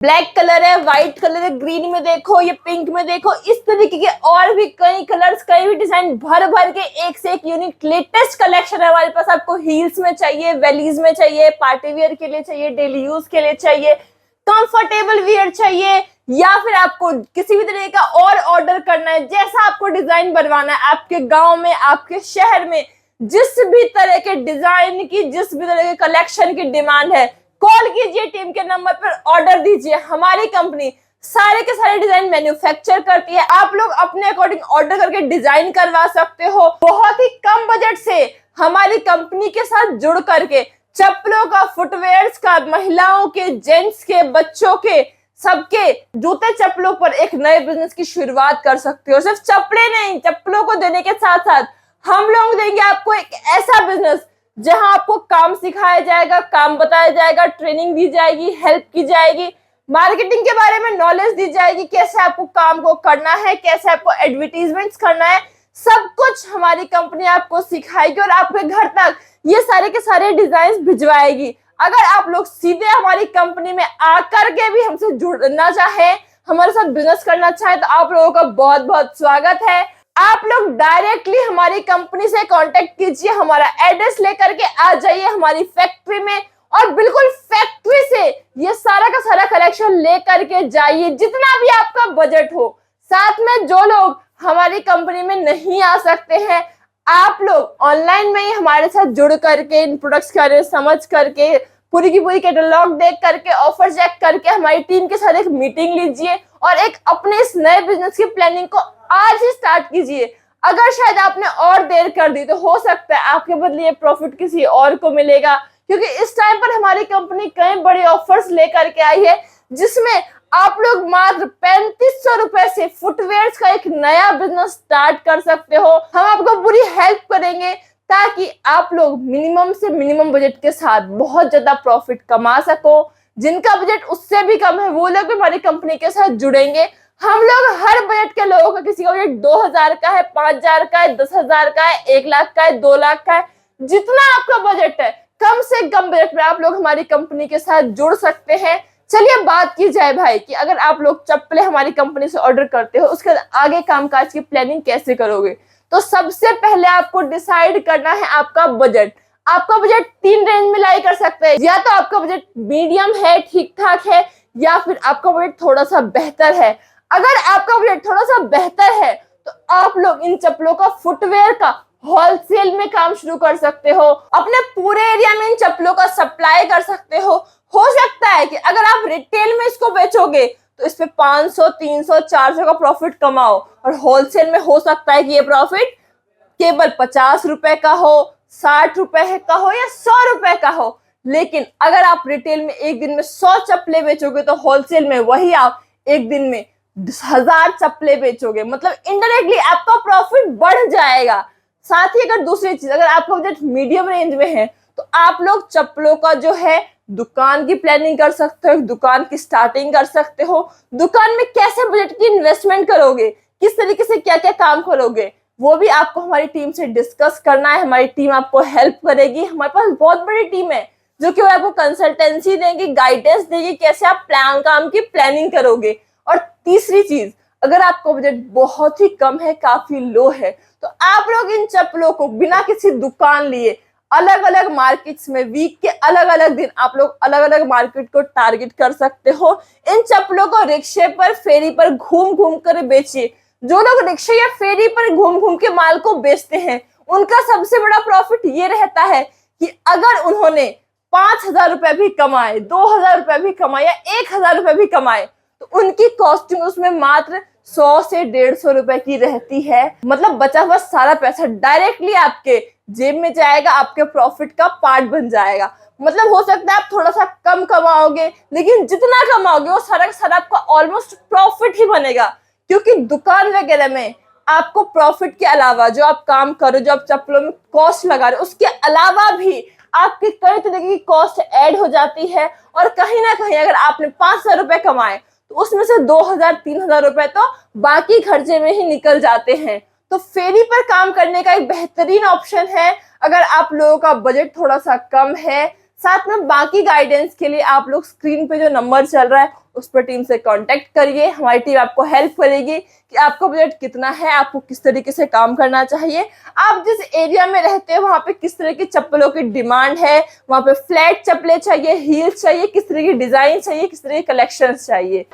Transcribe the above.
Black colour है, white colour है, green में देखो, ये पिंक में देखो, इस तरीके के और भी कई कलर्स, कई भी डिजाइन भर भर के एक से एक यूनिक लेटेस्ट कलेक्शन है हमारे पास। आपको हील्स में चाहिए, वेलीज में चाहिए, पार्टी वेयर के लिए चाहिए, डेली यूज के लिए चाहिए, कंफर्टेबल वियर चाहिए, या फिर आपको किसी भी तरह का और ऑर्डर करना है, जैसा आपको डिजाइन बनवाना है, आपके गांव में, आपके शहर में जिस भी तरह के डिजाइन की, जिस भी तरह के कलेक्शन की डिमांड है, कॉल कीजिए, टीम के नंबर पर ऑर्डर दीजिए। हमारी कंपनी सारे के सारे डिजाइन मैन्युफैक्चर करती है। आप लोग अपने अकॉर्डिंग ऑर्डर करके डिजाइन करवा सकते हो। बहुत ही कम बजट से हमारी कंपनी के साथ जुड़ करके चप्पलों का, फुटवेयर्स का, महिलाओं के, जेंट्स के, बच्चों के, सबके जूते चप्पलों पर एक नए बिजनेस की शुरुआत कर सकते हो। सिर्फ चप्पलें नहीं, चप्पलों को देने के साथ साथ हम लोग देंगे आपको एक ऐसा बिजनेस जहां आपको काम सिखाया जाएगा, काम बताया जाएगा, ट्रेनिंग दी जाएगी, हेल्प की जाएगी, मार्केटिंग के बारे में नॉलेज दी जाएगी, कैसे आपको काम को करना है, कैसे आपको एडवर्टीजमेंट्स करना है, सब कुछ हमारी कंपनी आपको सिखाएगी और आपके घर तक ये सारे के सारे डिजाइन भिजवाएगी। अगर आप लोग सीधे हमारी कंपनी में आकर के भी हमसे जुड़ना चाहे, हमारे साथ बिजनेस करना चाहे, तो आप लोगों का बहुत बहुत स्वागत है। आप लोग डायरेक्टली हमारी कंपनी से कांटेक्ट कीजिए, हमारा एड्रेस लेकर के आ जाइए हमारी फैक्ट्री में और बिल्कुल फैक्ट्री से ये सारा का सारा कलेक्शन लेकर के जाइए, जितना भी आपका बजट हो। साथ में जो लोग हमारी कंपनी में नहीं आ सकते हैं, आप लोग ऑनलाइन में ही हमारे साथ जुड़ करके, इन प्रोडक्ट्स के बारे में समझ करके, पूरी की पूरी कैटलॉग देख करके, ऑफर चेक करके हमारी टीम के साथ एक मीटिंग लीजिए और एक अपने इस नए बिजनेस की प्लानिंग को आज ही स्टार्ट कीजिए। अगर शायद आपने और देर कर दी तो हो सकता है आपके बदले ये प्रॉफिट किसी और को मिलेगा, क्योंकि इस टाइम पर हमारी कंपनी कई बड़े ऑफर्स लेकर के आई है, जिसमें आप लोग मात्र 3500 रुपए से फुटवेयर्स का एक नया बिजनेस स्टार्ट कर सकते हो। हम आपको पूरी हेल्प करेंगे ताकि आप लोग मिनिमम से मिनिमम बजट के साथ बहुत ज्यादा प्रॉफिट कमा सको। जिनका बजट उससे भी कम है वो लोग भी हमारी कंपनी के साथ जुड़ेंगे। हम लोग हर बजट के लोगों का, किसी का बजट 2000 का है, 5000 का है, 10,000 का है, 1 लाख का है, 2 लाख का है, जितना आपका बजट है, कम से कम बजट में आप लोग हमारी कंपनी के साथ जुड़ सकते हैं। चलिए बात की जाए भाई कि अगर आप लोग चप्पलें हमारी कंपनी से ऑर्डर करते हो, उसके बाद आगे कामकाज की प्लानिंग कैसे करोगे। तो सबसे पहले आपको डिसाइड करना है आपका बजट। आपका बजट 3 रेंज में लाई कर सकते हैं, या तो आपका बजट मीडियम है, ठीक ठाक है, या फिर आपका बजट थोड़ा सा बेहतर है। अगर आपका बजट थोड़ा सा बेहतर है तो आप लोग इन चप्पलों का, फुटवेयर का होलसेल में काम शुरू कर सकते हो, अपने पूरे एरिया में इन चप्पलों का सप्लाई कर सकते हो। हो सकता है कि अगर आप रिटेल में इसको बेचोगे तो इस पे 500, 300, 400 का प्रॉफिट कमाओ, और होलसेल में हो सकता है कि ये प्रॉफिट केवल 50 रुपए का हो, 60 रुपए का हो, या 100 रुपए का हो। लेकिन अगर आप रिटेल में एक दिन में 100 चप्पलें बेचोगे तो होलसेल में वही आप एक दिन में 1000 चप्पलें बेचोगे, मतलब इनडायरेक्टली आपका प्रॉफिट बढ़ जाएगा। साथ ही अगर दूसरी चीज, अगर आपका बजट मीडियम रेंज में है तो आप लोग चप्पलों का जो है दुकान की प्लानिंग कर सकते हो, दुकान की स्टार्टिंग कर सकते हो। दुकान में कैसे बजट की इन्वेस्टमेंट करोगे, किस तरीके से क्या क्या काम करोगे, वो भी आपको हमारी टीम से डिस्कस करना है। हमारी टीम आपको हेल्प करेगी। हमारे पास बहुत बड़ी टीम है जो कि आपको कंसल्टेंसी देंगी, गाइडेंस देगी, कैसे आप काम की प्लानिंग करोगे। और तीसरी चीज, अगर आपका बजट बहुत ही कम है, काफी लो है, तो आप लोग इन चप्पलों को बिना किसी दुकान लिए अलग अलग मार्केट्स में, वीक के अलग अलग दिन आप लोग अलग अलग मार्केट को टारगेट कर सकते हो। इन चप्पलों को रिक्शे पर, फेरी पर घूम घूम कर बेचिए। जो लोग रिक्शे या फेरी पर घूम घूम के माल को बेचते हैं, उनका सबसे बड़ा प्रॉफिट ये रहता है कि अगर उन्होंने 5000 रुपए भी कमाए, 2000 रुपए भी कमाए, या 1000 रुपए भी कमाए, तो उनकी कॉस्टिंग उसमें मात्र 100 से 150 रुपए की रहती है। मतलब बचा हुआ सारा पैसा डायरेक्टली आपके जेब में जाएगा, आपके प्रॉफिट का पार्ट बन जाएगा। मतलब हो सकता है आप थोड़ा सा कम कमाओगे, लेकिन जितना कमाओगे वो सारा का सारा आपका ऑलमोस्ट प्रॉफिट ही बनेगा, क्योंकि दुकान वगैरह में आपको प्रॉफिट के अलावा जो आप काम करो, जो आप चप्पलों में कॉस्ट लगा रहे हो, उसके अलावा भी आपकी कई तरह की कॉस्ट ऐड हो जाती है। और कहीं ना कहीं अगर आपने 5000 रुपए कमाए तो उसमें से 2000, 3000 रुपए तो बाकी खर्चे में ही निकल जाते हैं। तो फेरी पर काम करने का एक बेहतरीन ऑप्शन है अगर आप लोगों का बजट थोड़ा सा कम है। साथ में बाकी गाइडेंस के लिए आप लोग स्क्रीन पे जो नंबर चल रहा है उस पर टीम से कांटेक्ट करिए। हमारी टीम आपको हेल्प करेगी कि आपका बजट कितना है, आपको किस तरीके से काम करना चाहिए, आप जिस एरिया में रहते हैं वहां पे किस तरह की चप्पलों की डिमांड है, वहां पे फ्लैट चप्पलें चाहिए, हील्स चाहिए, किस तरह की डिजाइन चाहिए, किस तरह के कलेक्शंस चाहिए।